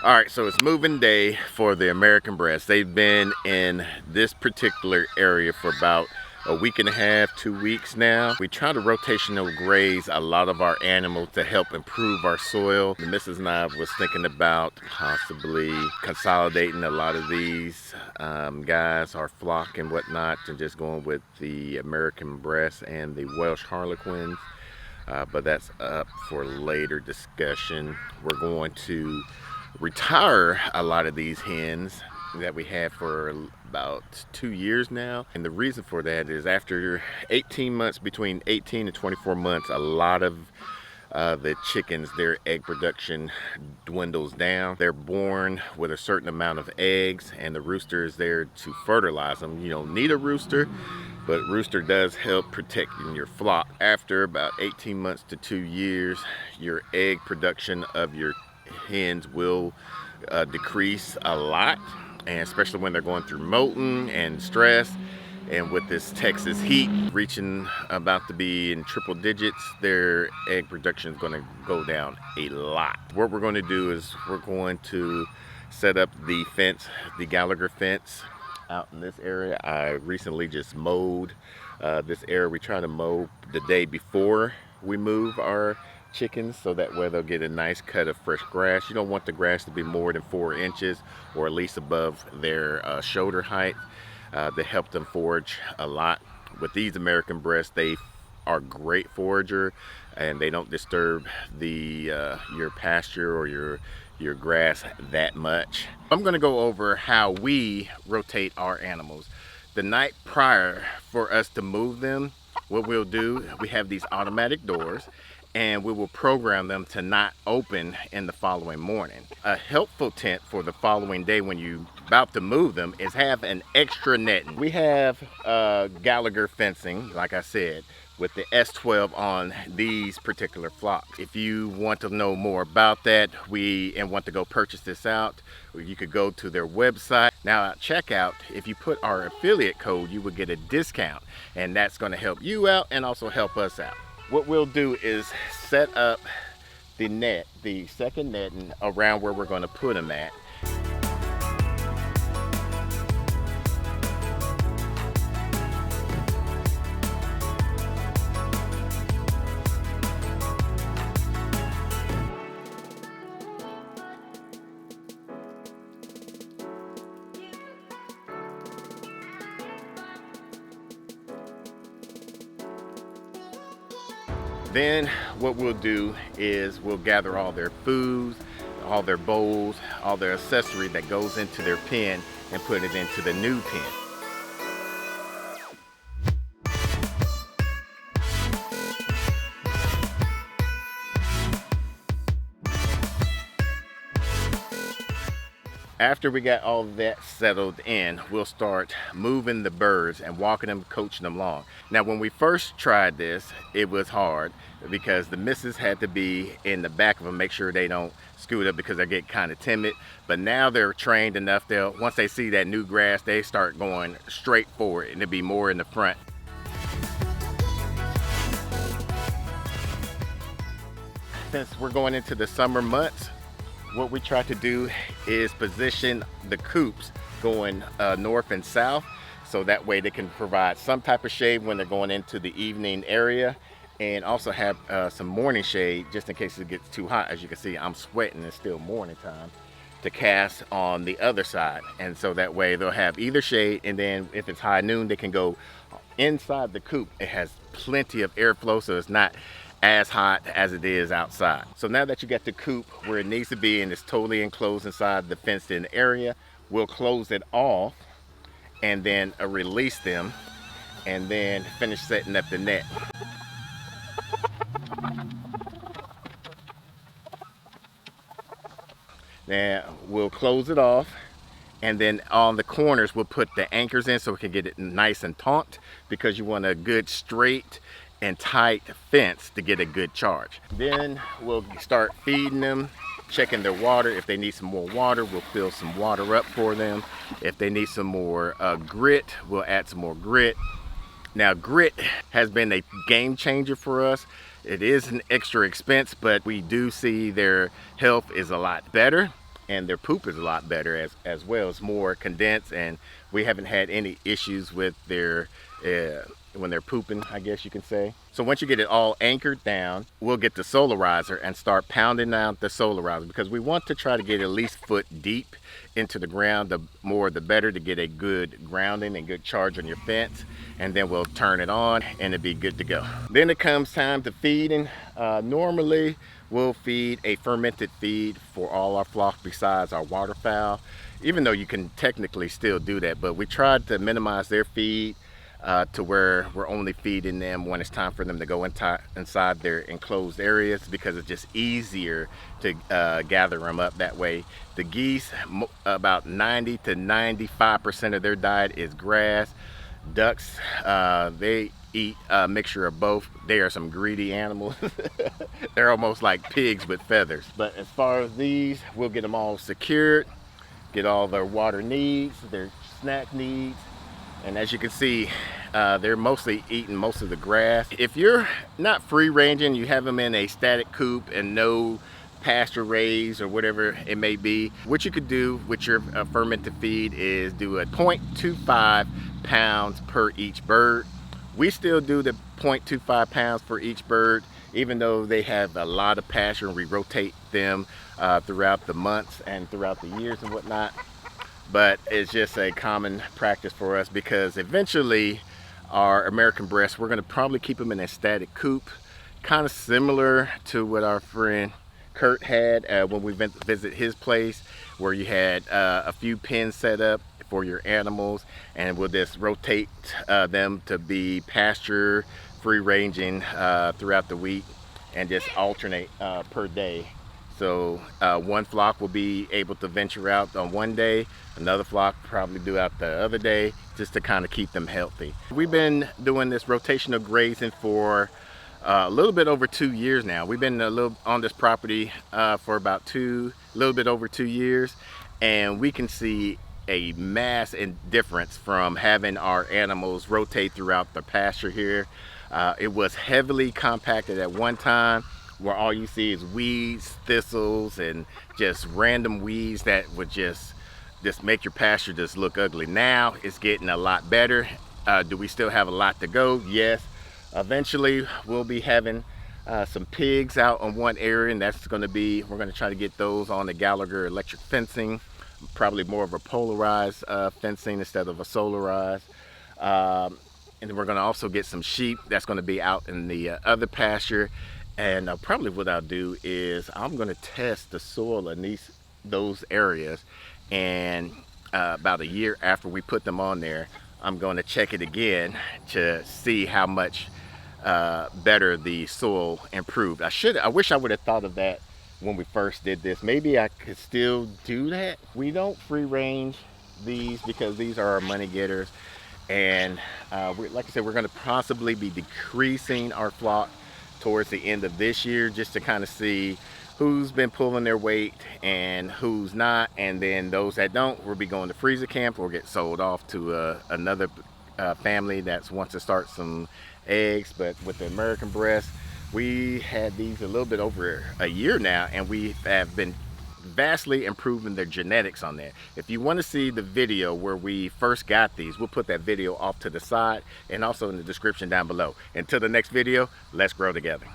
All right, so it's moving day for the American breast. They've been in this particular area for about a week and a half, 2 weeks now. We try to rotational graze a lot of our animals to help improve our soil. The missus and I was thinking about possibly consolidating a lot of these guys, our flock and whatnot, and just going with the American breast and the Welsh Harlequins. But that's up for later discussion. We're going to retire a lot of these hens that we have for about 2 years now, and the reason for that is after 18 months, between 18 and 24 months, a lot of the chickens, their egg production dwindles down. They're born with a certain amount of eggs, and the rooster is there to fertilize them. You don't need a rooster, but rooster does help protecting your flock. After about 18 months to 2 years, your egg production of your hens will decrease a lot, and especially when they're going through molting and stress, and with this Texas heat reaching about to be in triple digits, their egg production is going to go down a lot. What we're going to do is we're going to set up the fence, the Gallagher fence, out in this area. I recently just mowed this area. We try to mow the day before we move our chickens, so that way they'll get a nice cut of fresh grass. You don't want the grass to be more than 4 inches, or at least above their shoulder height, to help them forage a lot. With these American breasts, they are great forager, and they don't disturb the your pasture or your grass that much. I'm going to go over how we rotate our animals. The night prior, for us to move them, what we'll do, we have these automatic doors, and we will program them to not open in the following morning. A helpful tip for the following day when you about to move them is have an extra netting. We have Gallagher Fencing, like I said, with the S12 on these particular flocks. If you want to know more about that and want to go purchase this out, you could go to their website. Now at checkout, if you put our affiliate code, you will get a discount, and that's going to help you out and also help us out. What we'll do is set up the net, the second netting, around where we're going to put them at. Then what we'll do is we'll gather all their foods, all their bowls, all their accessory that goes into their pen, and put it into the new pen. After we got all that settled in, we'll start moving the birds and walking them, coaching them along. Now, when we first tried this, it was hard because the missus had to be in the back of them, make sure they don't scoot up because they get kind of timid. But now they're trained enough, once they see that new grass, they start going straight forward, and it'll be more in the front. Since we're going into the summer months, what we try to do is position the coops going north and south, so that way they can provide some type of shade when they're going into the evening area, and also have some morning shade just in case it gets too hot. As you can see, I'm sweating, it's still morning time, to cast on the other side, and so that way they'll have either shade, and then if it's high noon, they can go inside the coop. It has plenty of airflow, so it's not as hot as it is outside. So now that you got the coop where it needs to be and it's totally enclosed inside the fenced in area, we'll close it off and then release them, and then finish setting up the net. Now we'll close it off, and then on the corners we'll put the anchors in so we can get it nice and taut, because you want a good straight and tight fence to get a good charge. Then we'll start feeding them, checking their water. If they need some more water, we'll fill some water up for them. If they need some more grit, we'll add some more grit. Now, grit has been a game changer for us. It is an extra expense, but we do see their health is a lot better. and their poop is a lot better as well. It's more condensed, and we haven't had any issues with their when they're pooping, I guess you can say. So once you get it all anchored down, we'll get the solarizer and start pounding out the solarizer, because we want to try to get at least foot deep into the ground. The more the better, to get a good grounding and good charge on your fence, and then we'll turn it on and it'll be good to go. Then it comes time to feeding. Normally we'll feed a fermented feed for all our flock besides our waterfowl, even though you can technically still do that, but we tried to minimize their feed to where we're only feeding them when it's time for them to go inside their enclosed areas, because it's just easier to gather them up that way. The geese, about 90 to 95% of their diet is grass. Ducks, they eat a mixture of both. They are some greedy animals. They're almost like pigs with feathers. But as far as these, we'll get them all secured, get all their water needs, their snack needs. And as you can see, they're mostly eating most of the grass. If you're not free ranging, you have them in a static coop and no pasture raised or whatever it may be, what you could do with your fermented feed is do a 0.25 pounds per each bird. We still do the 0.25 pounds for each bird, even though they have a lot of pasture, and we rotate them throughout the months and throughout the years and whatnot. But it's just a common practice for us, because eventually our American breasts, we're going to probably keep them in a static coop, kind of similar to what our friend Kurt had when we went to visit his place, where you had a few pens set up for your animals, and we'll just rotate them to be pasture free ranging throughout the week, and just alternate per day. So one flock will be able to venture out on one day, another flock probably do out the other day, just to kind of keep them healthy. We've been doing this rotational grazing for a little bit over 2 years now. We've been on this property for about a little bit over 2 years, and we can see a mass difference from having our animals rotate throughout the pasture here. It was heavily compacted at one time, where all you see is weeds, thistles, and just random weeds that would just make your pasture just look ugly. Now it's getting a lot better. Do we still have a lot to go? Yes. Eventually we'll be having some pigs out on one area, and that's going to be, we're going to try to get those on the Gallagher electric fencing, probably more of a polarized fencing instead of a solarized. And then we're going to also get some sheep that's going to be out in the other pasture. And probably what I'll do is I'm going to test the soil in those areas, and about a year after we put them on there, I'm going to check it again to see how much better the soil improved. I wish I would have thought of that when we first did this. Maybe I could still do that. We don't free range these because these are our money getters, and like I said, we're going to possibly be decreasing our flock towards the end of this year, just to kind of see who's been pulling their weight and who's not. And then those that don't, will be going to freezer camp or get sold off to another family that wants to start some eggs. But with the American breast, we had these a little bit over a year now, and we have been vastly improving their genetics on there. If you want to see the video where we first got these, we'll put that video off to the side and also in the description down below. Until the next video, let's grow together.